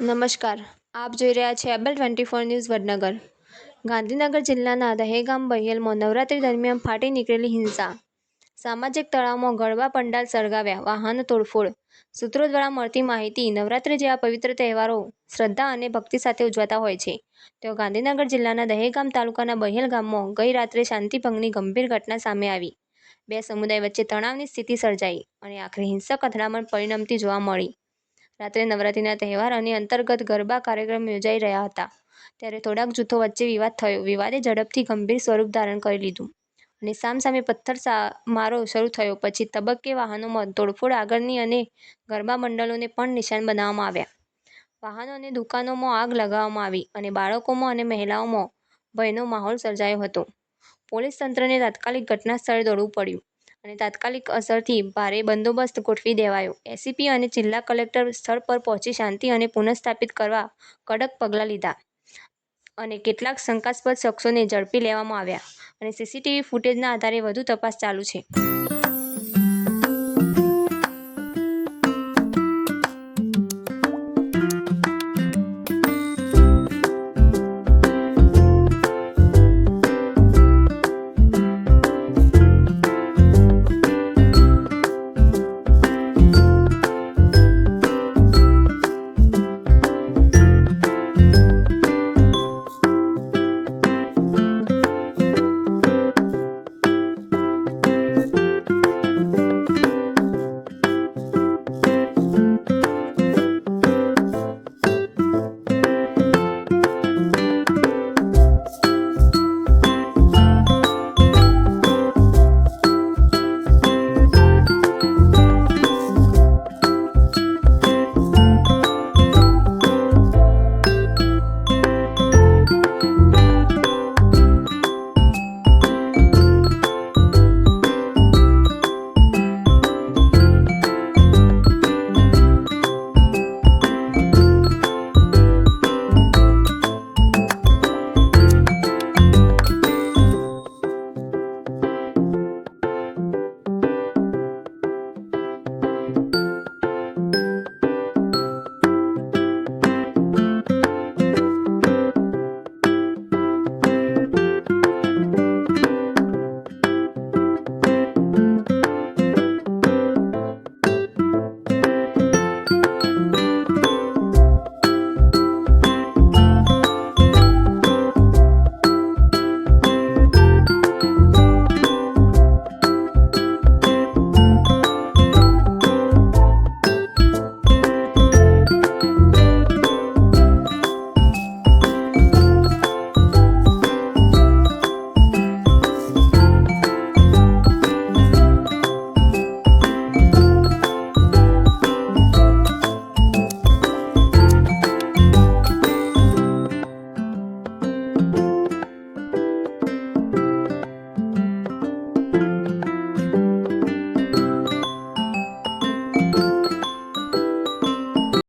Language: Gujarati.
નમસ્કાર, આપ જોઈ રહ્યા છે એબલ 24 ન્યૂઝ વડનગર। ગાંધીનગર જિલ્લાના દહેગામ બહિયલમાં નવરાત્રી દરમિયાન ફાટી નીકળેલી હિંસા, સામાજિક તળાવમાં ગરબા પંડાલ સળગાવ્યા, વાહન તોડફોડ। સૂત્રો દ્વારા મળતી માહિતી નવરાત્રી જેવા પવિત્ર તહેવારો શ્રદ્ધા અને ભક્તિ સાથે ઉજવાતા હોય છે, તેઓ ગાંધીનગર જિલ્લાના દહેગામ તાલુકાના બહિયલ ગામમાં ગઈ રાત્રે શાંતિભંગની ગંભીર ઘટના સામે આવી। બે સમુદાય વચ્ચે તણાવની સ્થિતિ સર્જાઈ અને આખરે હિંસક અથડામણ પરિણમતી જોવા મળી। રાત્રે નવરાત્રીના તહેવાર અને અંતર્ગત ગરબા કાર્યક્રમ યોજાઈ રહ્યા હતા, ત્યારે થોડાક જૂથો વચ્ચે વિવાદ થયો। વિવાદે ઝડપથી ગંભીર સ્વરૂપ ધારણ કરી લીધું અને સામસામે પથ્થરમારો શરૂ થયો। પછી તબક્કે વાહનોમાં તોડફોડ આગળની અને ગરબા મંડળોને પણ નિશાન બનાવવામાં આવ્યા। વાહનો અને દુકાનોમાં આગ લગાવવામાં આવી અને બાળકોમાં અને મહિલાઓમાં ભયનો માહોલ સર્જાયો હતો। પોલીસ તંત્રને તાત્કાલિક ઘટના સ્થળે દોડવું પડ્યું અને તાત્કાલિક અસરથી ભારે બંદોબસ્ત ગોઠવી દેવાયો। એસીપી અને જિલ્લા કલેક્ટર સ્થળ પર પહોંચી શાંતિ અને પુનઃસ્થાપિત કરવા કડક પગલાં લીધા અને કેટલાક શંકાસ્પદ શખ્સોને ઝડપી લેવામાં આવ્યા અને સીસીટીવી ફૂટેજના આધારે વધુ તપાસ ચાલુ છે।